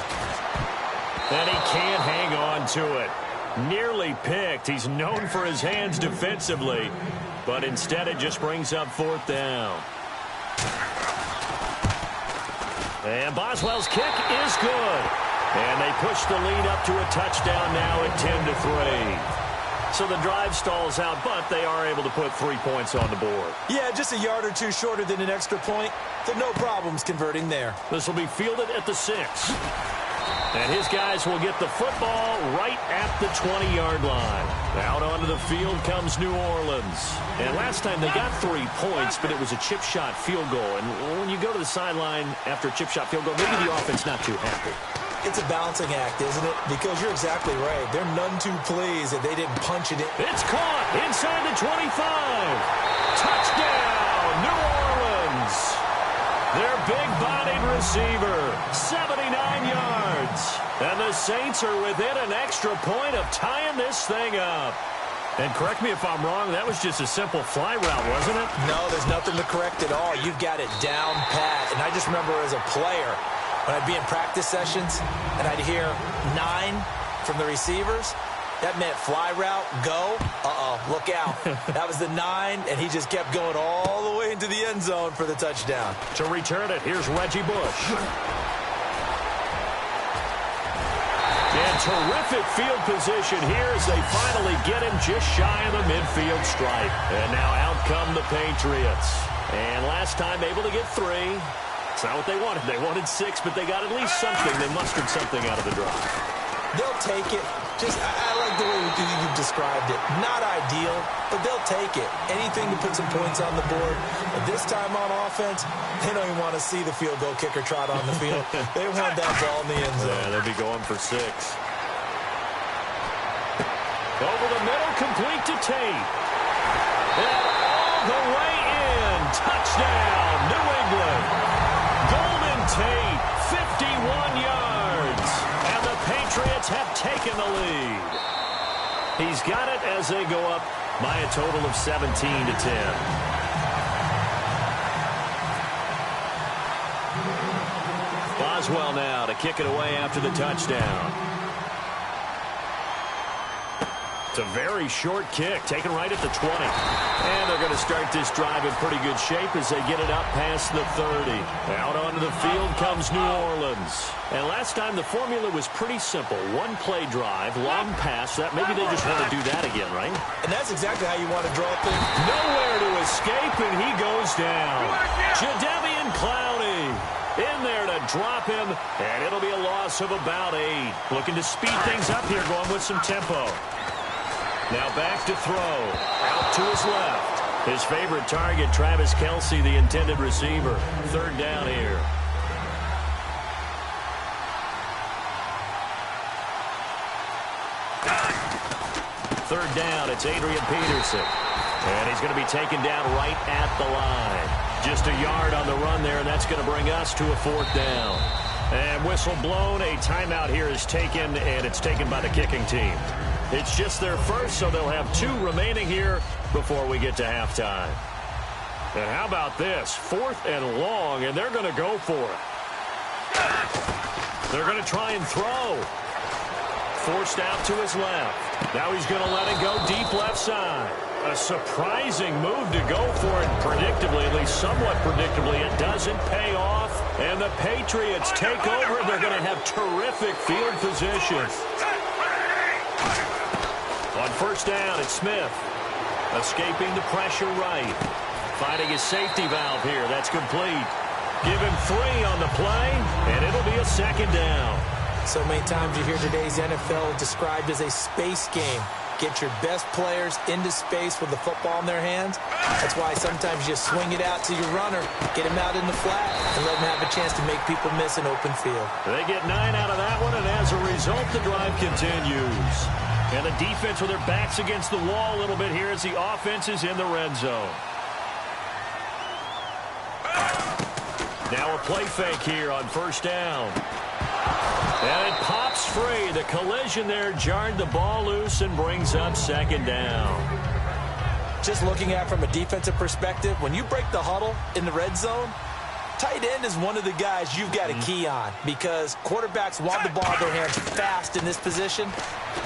And he can't hang on to it. Nearly picked. He's known for his hands defensively, but instead it just brings up 4th down. And Boswell's kick is good. And they push the lead up to a touchdown now at 10-3. So the drive stalls out, but they are able to put 3 points on the board. Yeah, just a yard or two shorter than an extra point, so no problems converting there. This will be fielded at the 6. And his guys will get the football right at the 20-yard line. Out onto the field comes New Orleans. And last time they got 3 points, but it was a chip shot field goal. And when you go to the sideline after a chip shot field goal, maybe the offense not too happy. It's a balancing act, isn't it? Because you're exactly right. They're none too pleased that they didn't punch it in. It's caught inside the 25. Touchdown, New Orleans. Their big-bodied receiver, 79 yards. And the Saints are within an extra point of tying this thing up. And correct me if I'm wrong, that was just a simple fly route, wasn't it? No, there's nothing to correct at all. You've got it down pat. And I just remember as a player, when I'd be in practice sessions and I'd hear 9 from the receivers, that meant fly route, go, look out. That was the 9, and he just kept going all the way into the end zone for the touchdown. To return it, here's Reggie Bush. And terrific field position here as they finally get him just shy of the midfield stripe. And now out come the Patriots. And last time able to get 3. It's not what they wanted. They wanted 6, but they got at least something. They mustered something out of the drive. They'll take it. I like the way you've described it. Not ideal, but they'll take it. Anything to put some points on the board. But this time on offense, they don't even want to see the field goal kicker trot on the field. They want that ball in the end zone. Yeah, they'll be going for 6. Over the middle, complete to Tate. And all the way in. Touchdown, New England. Golden Tate, 51 yards. And the Patriots have taken the lead. He's got it as they go up by a total of 17-10. Boswell now to kick it away after the touchdown. It's a very short kick, taken right at the 20. And they're going to start this drive in pretty good shape as they get it up past the 30. Out onto the field comes New Orleans. And last time the formula was pretty simple. One play drive, long pass. That maybe they just want to do that again, right? And that's exactly how you want to draw things. Nowhere to escape, and he goes down. Jadeveon Clowney in there to drop him, and it'll be a loss of about 8. Looking to speed things up here, going with some tempo. Now back to throw. Out to his left. His favorite target, Travis Kelce, the intended receiver. 3rd down here. Third down, it's Adrian Peterson. And he's going to be taken down right at the line. Just a yard on the run there, and that's going to bring us to a 4th down. And whistle blown, a timeout here is taken, and it's taken by the kicking team. It's just their first, so they'll have 2 remaining here before we get to halftime. And how about this? 4th and long, and they're going to go for it. They're going to try and throw. Forced out to his left. Now he's going to let it go deep left side. A surprising move to go for it predictably, at least somewhat predictably. It doesn't pay off, and the Patriots take over. They're going to have terrific field position. On 1st down, it's Smith. Escaping the pressure right. Finding his safety valve here. That's complete. Give him 3 on the play, and it'll be a 2nd down. So many times you hear today's NFL described as a space game. Get your best players into space with the football in their hands. That's why sometimes you swing it out to your runner, get him out in the flat, and let him have a chance to make people miss an open field. They get 9 out of that one, and as a result, the drive continues. And the defense with their backs against the wall a little bit here as the offense is in the red zone. Now a play fake here on first down. And it pops free. The collision there jarred the ball loose and brings up second down. Just looking at it from a defensive perspective, when you break the huddle in the red zone, tight end is one of the guys you've got a key on because quarterbacks want the ball in their hands fast in this position,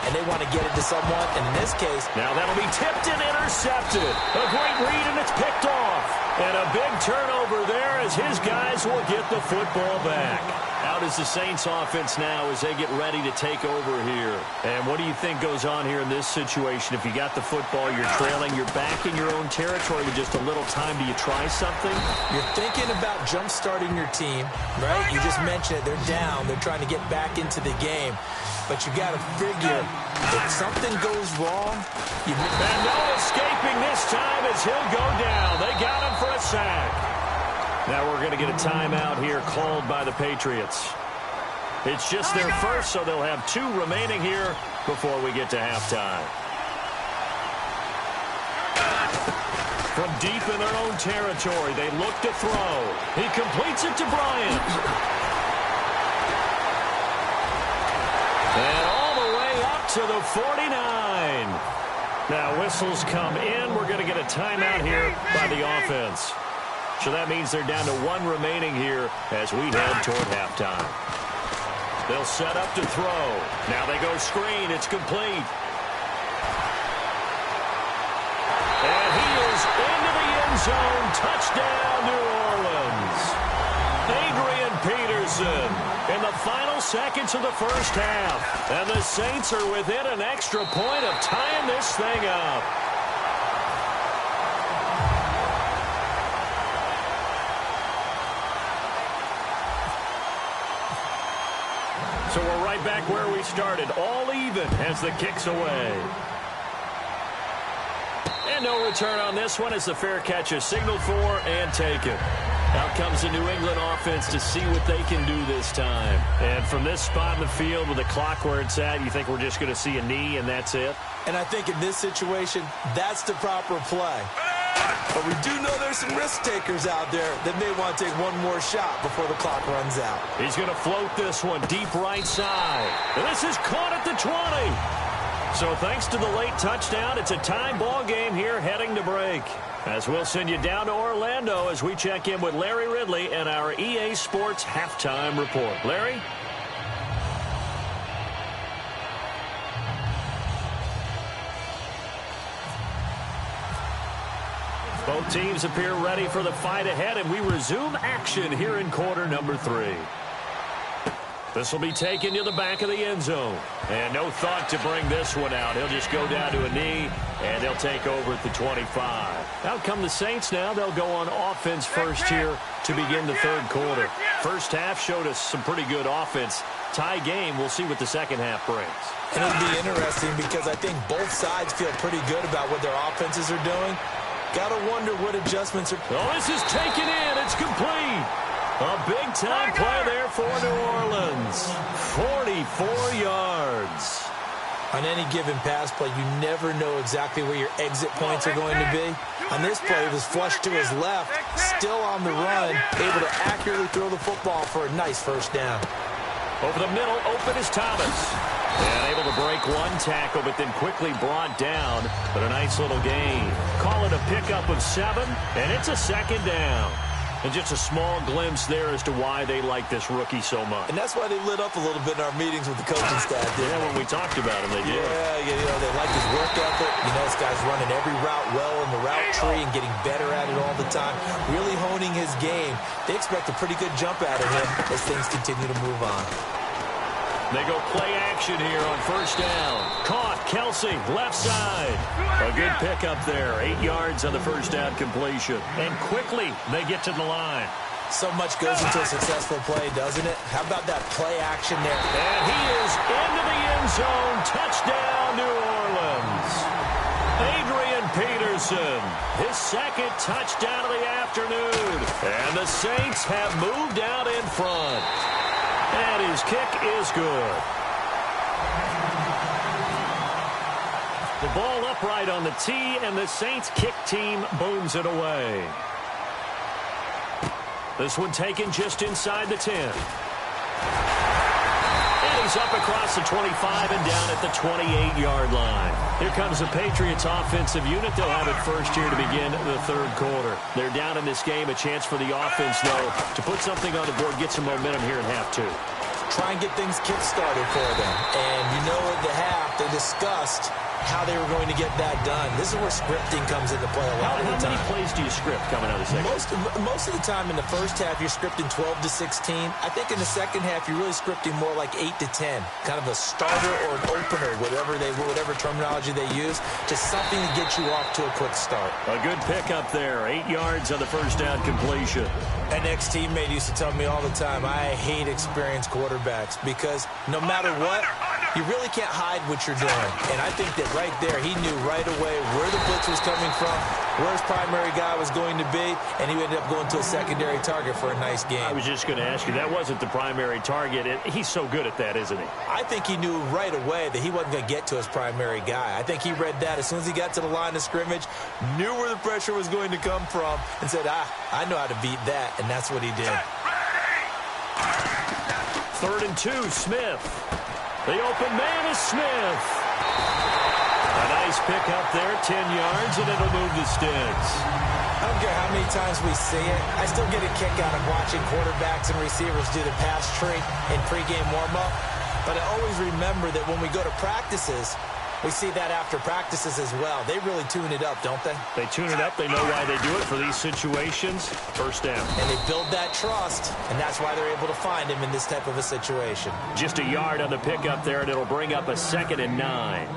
and they want to get it to someone. And in this case, now that'll be tipped and intercepted. A great read, and it's picked off. And a big turnover there as his guys will get the football back. Out is the Saints offense now as they get ready to take over here. And what do you think goes on here in this situation? If you got the football, you're trailing, you're back in your own territory with just a little time. Do you try something? You're thinking about jump-starting your team, right? You just mentioned it. They're down. They're trying to get back into the game. But you got to figure if something goes wrong, you... And no escaping this time as he'll go down. They got him for a sack. Now we're going to get a timeout here called by the Patriots. It's just their first, so they'll have 2 remaining here before we get to halftime. From deep in their own territory, they look to throw. He completes it to Bryant. And all the way up to the 49. Now whistles come in. We're going to get a timeout here by the offense. So that means they're down to 1 remaining here as we head toward halftime. They'll set up to throw. Now they go screen. It's complete. And he is into the end zone. Touchdown, New Orleans. Adrian Peterson in the final seconds of the first half. And the Saints are within an extra point of tying this thing up. So we're right back where we started, all even as the kick's away. And no return on this one as the fair catch is signaled for and taken. Out comes the New England offense to see what they can do this time. And from this spot in the field with the clock where it's at, you think we're just going to see a knee and that's it? And I think in this situation, that's the proper play. But we do know there's some risk takers out there that may want to take one more shot before the clock runs out. He's going to float this one deep right side. And this is caught at the 20. So thanks to the late touchdown, it's a tie ball game here heading to break. As we'll send you down to Orlando as we check in with Larry Ridley and our EA Sports Halftime Report. Larry? Both teams appear ready for the fight ahead, and we resume action here in quarter number 3. This will be taken to the back of the end zone. And no thought to bring this one out. He'll just go down to a knee, and they'll take over at the 25. Out come the Saints now. They'll go on offense first here to begin the third quarter. First half showed us some pretty good offense. Tie game. We'll see what the second half brings. And it'll be interesting because I think both sides feel pretty good about what their offenses are doing. Gotta wonder what adjustments are... Oh, this is taken in. It's complete. A big-time play there for New Orleans. 44 yards. On any given pass play, you never know exactly where your exit points are going to be. On this play, it was flushed to his left, still on the run, able to accurately throw the football for a nice first down. Over the middle, open is Thomas. And able to break one tackle, but then quickly brought down. But a nice little gain. Call it a pickup of 7, and it's a second down. And just a small glimpse there as to why they like this rookie so much. And that's why they lit up a little bit in our meetings with the coaching staff. Yeah, when we talked about him, they did. Yeah, you know, they like his work ethic. You know, this guy's running every route well in the route tree and getting better at it all the time. Really honing his game. They expect a pretty good jump out of him as things continue to move on. They go play action here on first down. Caught, Kelsey, left side. A good pickup there. 8 yards on the first down completion. And quickly, they get to the line. So much goes into a successful play, doesn't it? How about that play action there? And he is into the end zone. Touchdown, New Orleans. Adrian Peterson, his second touchdown of the afternoon. And the Saints have moved out in front. And his kick is good. The ball upright on the tee, and the Saints kick team booms it away. This one taken just inside the 10. And he's up across the 25 and down at the 28-yard line. Here comes the Patriots offensive unit. They'll have it first here to begin the third quarter. They're down in this game. A chance for the offense, though, to put something on the board, get some momentum here in half two. Try and get things kick-started for them. And you know at the half, they discussed how they were going to get that done. This is where scripting comes into play a lot of the time. How many plays do you script coming out of the second? Most of the time in the first half, you're scripting 12 to 16. I think in the second half, you're really scripting more like 8 to 10. Kind of a starter or an opener, whatever terminology they use, just something to get you off to a quick start. A good pickup there. 8 yards on the first down completion. An ex-teammate used to tell me all the time, I hate experienced quarterbacks because no matter what, you really can't hide what you're doing. And I think that right there, he knew right away where the blitz was coming from, where his primary guy was going to be, and he ended up going to a secondary target for a nice game. I was just going to ask you, that wasn't the primary target. He's so good at that, isn't he? I think he knew right away that he wasn't going to get to his primary guy. I think he read that as soon as he got to the line of scrimmage, knew where the pressure was going to come from, and said, I know how to beat that, and that's what he did. 3rd and 2, Smith. The open man is Smith. A nice pickup there, 10 yards, and it'll move the sticks. I don't care how many times we see it. I still get a kick out of watching quarterbacks and receivers do the pass tree in pregame warm-up. But I always remember that when we go to practices, we see that after practices as well. They really tune it up, don't they? They tune it up. They know why they do it for these situations. First down. And they build that trust, and that's why they're able to find him in this type of a situation. Just a yard on the pickup there, and it'll bring up a 2nd and 9.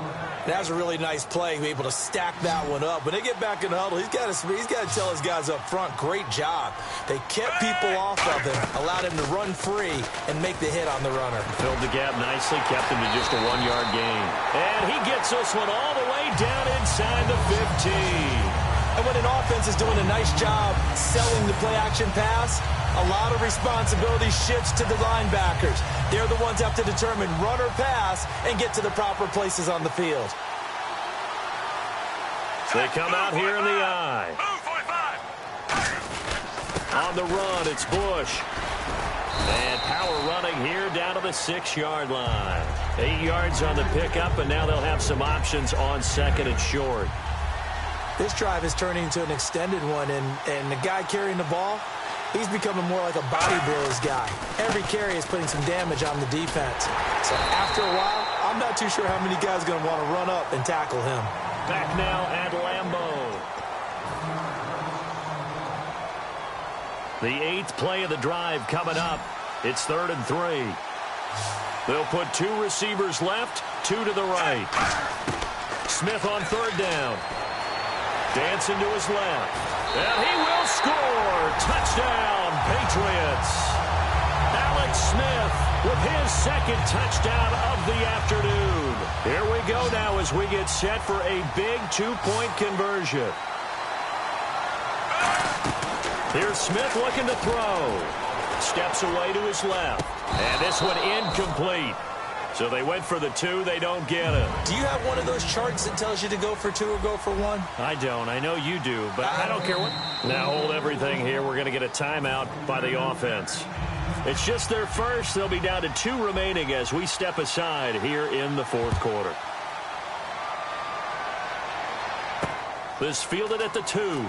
That was a really nice play, able to stack that one up. When they get back in the huddle, he's got to tell his guys up front, great job. They kept people off of him, allowed him to run free and make the hit on the runner. Filled the gap nicely, kept him to just a 1-yard gain. And he gets this one all the way down inside the 15. And when an offense is doing a nice job selling the play-action pass, a lot of responsibility shifts to the linebackers. They're the ones that have to determine run or pass and get to the proper places on the field. They come out here in the eye. On the run, it's Bush. And power running here down to the 6-yard line. 8 yards on the pickup, and now they'll have some options on 2nd and short. This drive is turning into an extended one, and the guy carrying the ball, he's becoming more like a body blows guy. Every carry is putting some damage on the defense. So after a while, I'm not too sure how many guys are going to want to run up and tackle him. Back now at Lambeau. The 8th play of the drive coming up. It's 3rd and 3. They'll put 2 receivers left, 2 to the right. Smith on 3rd down. Dancing to his left. And he will score. Touchdown, Patriots. Alex Smith with his 2nd touchdown of the afternoon. Here we go now as we get set for a big 2-point conversion. Here's Smith looking to throw. Steps away to his left. And this one incomplete. So they went for the 2. They don't get it. Do you have one of those charts that tells you to go for 2 or go for 1? I don't. I know you do, but I don't care what. Now hold everything here. We're going to get a timeout by the offense. It's just their first. They'll be down to 2 remaining as we step aside here in the 4th quarter. This fielded at the 2.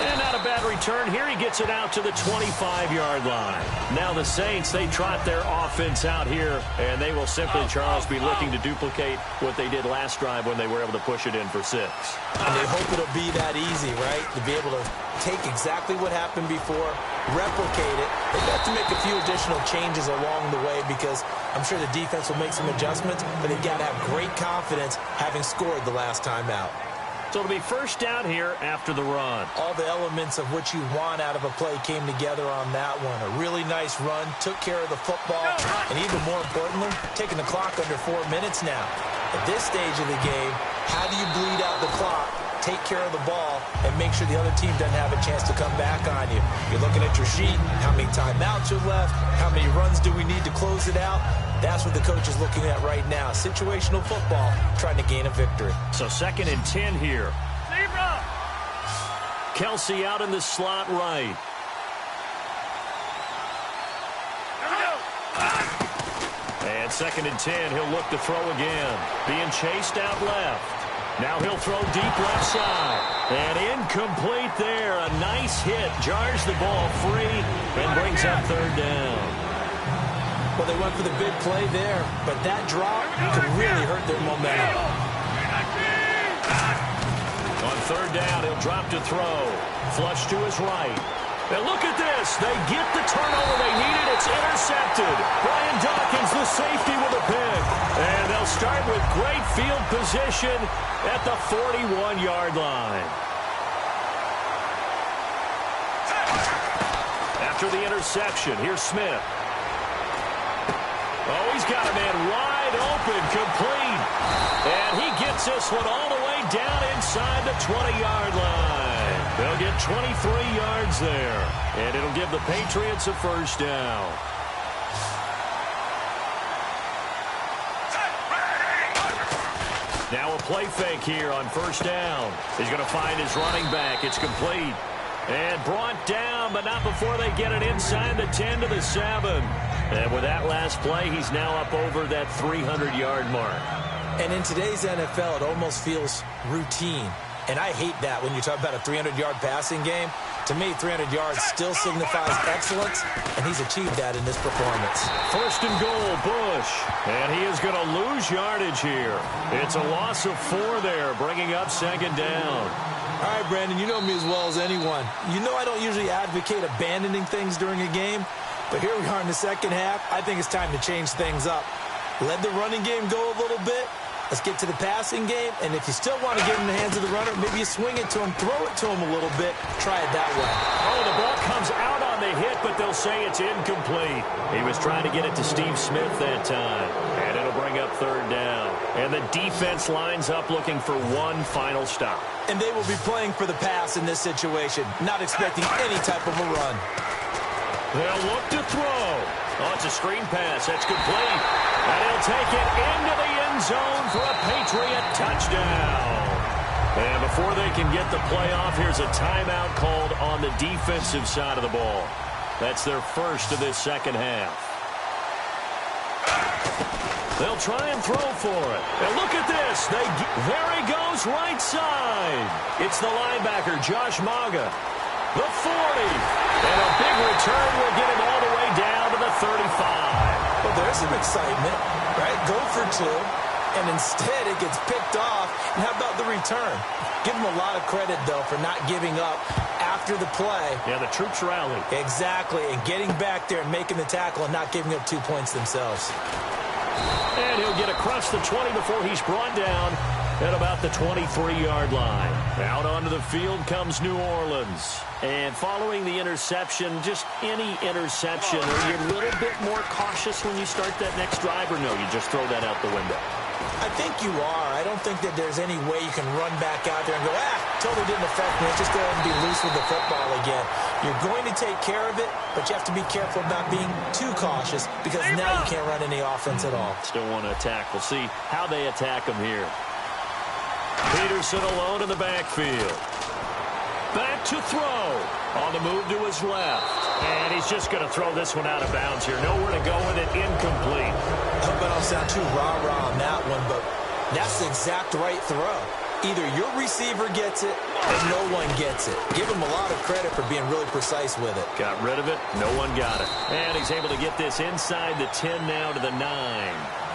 And not a bad return here. He gets it out to the 25-yard line. Now the Saints, they trot their offense out here, and they will simply, Charles, be looking to duplicate what they did last drive when they were able to push it in for 6. And they hope it'll be that easy, right? To be able to take exactly what happened before, replicate it. They've got to make a few additional changes along the way because I'm sure the defense will make some adjustments, but they've got to have great confidence having scored the last time out. So it'll be first down here after the run. All the elements of what you want out of a play came together on that one. A really nice run, took care of the football, and even more importantly, taking the clock under 4 minutes now. At this stage of the game, how do you bleed out the clock, take care of the ball, and make sure the other team doesn't have a chance to come back on you? You're looking at your sheet, how many timeouts are left, how many runs do we need to close it out? That's what the coach is looking at right now. Situational football, trying to gain a victory. So 2nd and 10 here. Kelsey out in the slot right. And 2nd and 10, he'll look to throw again. Being chased out left. Now he'll throw deep left side. And incomplete there. A nice hit. Jars the ball free and brings up 3rd down. Well, they went for the big play there, but that drop could really hurt their momentum. On 3rd down, he'll drop to throw. Flush to his right. And look at this. They get the turnover they needed. It's intercepted. Brian Dawkins, the safety, with a pick. And they'll start with great field position at the 41-yard line. After the interception, here's Smith. Oh, he's got a man wide open, complete. And he gets this one all the way down inside the 20-yard line. They'll get 23 yards there. And it'll give the Patriots a first down. Now a play fake here on 1st down. He's going to find his running back. It's complete. And brought down, but not before they get it inside the 10 to the 7. And with that last play, he's now up over that 300-yard mark. And in today's NFL, it almost feels routine. And I hate that when you talk about a 300-yard passing game. To me, 300 yards still signifies excellence, and he's achieved that in this performance. 1st and goal, Bush. And he is going to lose yardage here. It's a loss of 4 there, bringing up 2nd down. All right, Brandon, you know me as well as anyone. You know I don't usually advocate abandoning things during a game, but here we are in the 2nd half. I think it's time to change things up. Let the running game go a little bit. Let's get to the passing game, and if you still want to get in the hands of the runner, maybe you swing it to him, throw it to him a little bit, try it that way. Oh, the ball comes out on the hit, but they'll say it's incomplete. He was trying to get it to Steve Smith that time, and it'll bring up 3rd down. And the defense lines up looking for one final stop. And they will be playing for the pass in this situation, not expecting any type of a run. They'll look to throw. Oh, it's a screen pass. That's complete. And he'll take it into the end zone for a Patriot touchdown. And before they can get the play off, here's a timeout called on the defensive side of the ball. That's their first of this 2nd half. They'll try and throw for it. And look at this. There he goes, right side. It's the linebacker, Josh Maga. The 40. And a big return will get him all the way down to the 35. Well, there's some excitement, right? Go for 2, and instead it gets picked off. And how about the return? Give him a lot of credit, though, for not giving up after the play. Yeah, the troops rallied. Exactly, and getting back there and making the tackle and not giving up 2 points themselves. And he'll get across the 20 before he's brought down at about the 23-yard line. Out onto the field comes New Orleans. And following the interception, just any interception, are you a little bit more cautious when you start that next drive, or no, you just throw that out the window? I think you are. I don't think that there's any way you can run back out there and go, totally didn't affect me. Let's just go ahead and be loose with the football again. You're going to take care of it, but you have to be careful about being too cautious because now you can't run any offense at all. Still want to attack. We'll see how they attack him here. Peterson alone in the backfield. Back to throw. On the move to his left. And he's just going to throw this one out of bounds here. Nowhere to go with it. Incomplete. I hope I don't sound too rah-rah on that one, but that's the exact right throw. Either your receiver gets it or no one gets it. Give him a lot of credit for being really precise with it. Got rid of it. No one got it. And he's able to get this inside the 10 now to the 9.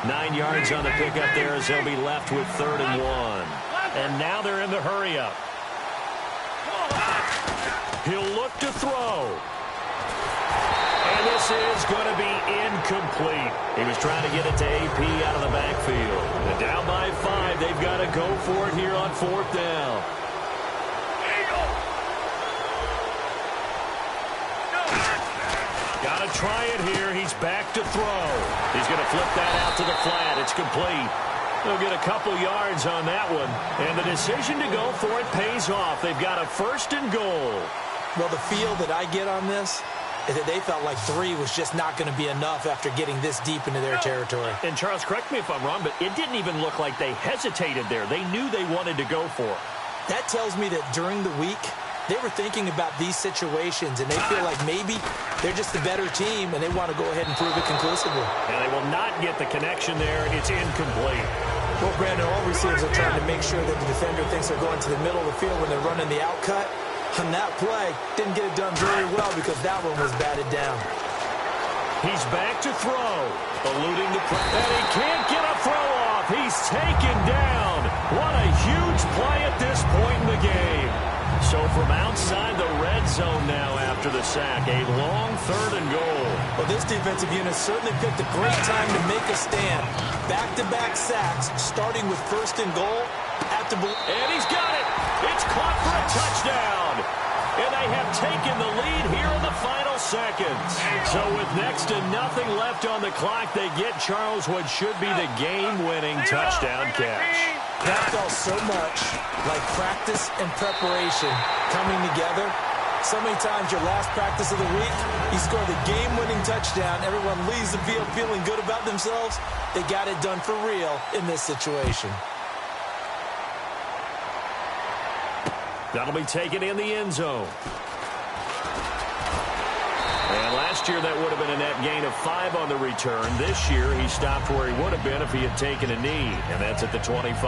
9 yards on the pickup there as they'll be left with 3rd and 1. And now they're in the hurry-up. He'll look to throw. And this this is going to be incomplete. He was trying to get it to AP out of the backfield. And down by 5, they've got to go for it here on 4th down. Got to try it here. He's back to throw. He's going to flip that out to the flat. It's complete. They'll get a couple yards on that one. And the decision to go for it pays off. They've got a 1st and goal. Well, the feel that I get on this is that they felt like 3 was just not going to be enough after getting this deep into their territory. And, Charles, correct me if I'm wrong, but it didn't even look like they hesitated there. They knew they wanted to go for it. That tells me that during the week, they were thinking about these situations, and they feel like maybe they're just the better team, and they want to go ahead and prove it conclusively. And they will not get the connection there. It's incomplete. Well, Brandon, all receivers are trying to make sure that the defender thinks they're going to the middle of the field when they're running the outcut. On that play, didn't get it done very well because that one was batted down. He's back to throw, eluding the pressure. And he can't get a throw off. He's taken down. What a huge play at this point in the game. So from outside the red zone now after the sack, a long 3rd and goal. Well, this defensive unit certainly picked a great time to make a stand. Back-to-back sacks, starting with 1st and goal. And he's got it. It's caught for a touchdown. And they have taken the lead here in the final seconds. So with next to nothing left on the clock, they get Charles what should be the game-winning touchdown catch. That felt so much like practice and preparation coming together. So many times your last practice of the week, you score the game-winning touchdown. Everyone leaves the field feeling good about themselves. They got it done for real in this situation. That'll be taken in the end zone. And last year that would have been a net gain of 5 on the return. This year he stopped where he would have been if he had taken a knee, and that's at the 25.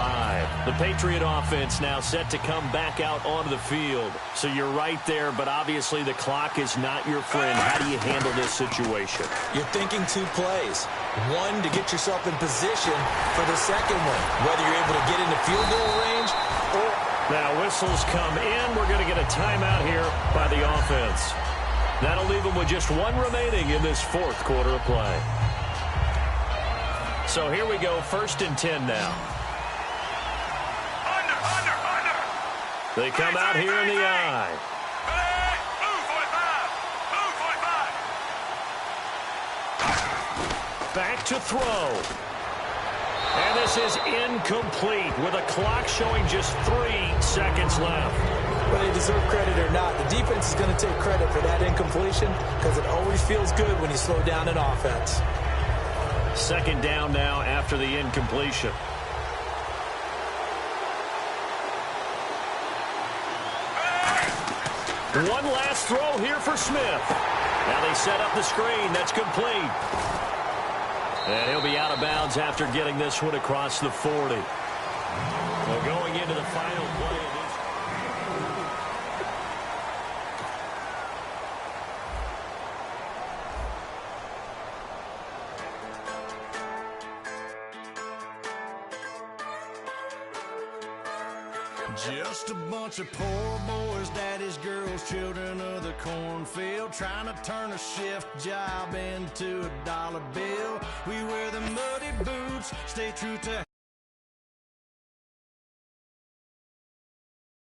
The Patriot offense now set to come back out onto the field. So you're right there, but obviously the clock is not your friend. How do you handle this situation? You're thinking 2 plays. One, to get yourself in position for the second one, whether you're able to get into field goal range or... Now whistles come in. We're going to get a timeout here by the offense. That'll leave them with just 1 remaining in this 4th quarter of play. So here we go, 1st and 10 now. Under. They come out here in the eye. Back to throw. And this is incomplete with a clock showing just 3 seconds left. Whether they deserve credit or not, the defense is going to take credit for that incompletion because it always feels good when you slow down an offense. 2nd down now after the incompletion. One last throw here for Smith. Now they set up the screen. That's complete. And he'll be out of bounds after getting this one across the 40. Well, going into the final play of this. Just a bunch of poor boys, daddy's girls, children of the cornfield, trying to turn a shift job into a dollar bill. We wear the muddy boots, stay true to